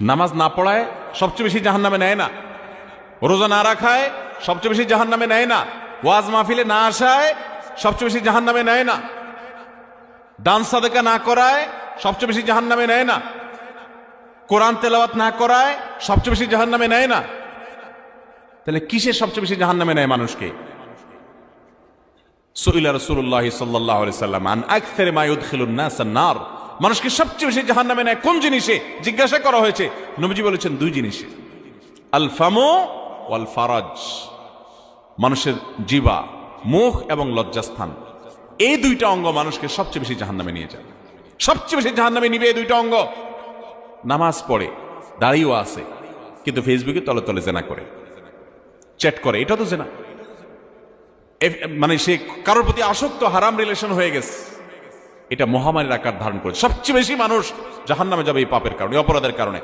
নামাজ না পড়ায় সবচেয়ে বেশি জাহান্নামে নেয় না, রোজা না রাখায় সবচেয়ে বেশি জাহান্নামে নেয় না, ওয়াজ মাহফিলে না আসায় সবচেয়ে বেশি জাহান্নামে নেয় না, দান সাদেকা না করায় সবচেয়ে বেশি জাহান্নামে নেয় না, কোরআন তেলাওয়াত না করায় সবচেয়ে বেশি জাহান্নামে নেয় না। তাহলে কিসে সবচেয়ে বেশি জাহান্নামে নেয় মানুষকে? সুইলা রাসূলুল্লাহ সাল্লাল্লাহু আলাইহি সাল্লাম আন আকসারি মা ইউদখিলুন নাস আন-নার, মানুষকে সবচেয়ে বেশি জাহান্নামে নেয় কোন জিনিসে জিজ্ঞাসা করা হয়েছে। নবীজি বলেছেন দুই জিনিসে, আল ফামু ওয়াল ফারাজ, মানুষের জিহ্বা, মুখ এবং লজ্জাস্থান, এই দুইটা অঙ্গ মানুষকে সবচেয়ে বেশি জাহান্নামে নিয়ে যায়। সবচেয়ে বেশি জাহান্নামে নিবে এই দুইটা অঙ্গ। নামাজ পড়ে, দাঁড়িয়েও আছে, কিন্তু ফেসবুকে তলে তলে জেনা করে, চ্যাট করে, এটা তো জেনা। মানে সে কারোর প্রতি আসক্ত, হারাম রিলেশন হয়ে গেছে, এটা মহামারীর আকার ধারণ করে। সবচেয়ে বেশি মানুষ জাহান্নামে যাবে এই পাপের কারণে, অপরাধের কারণে।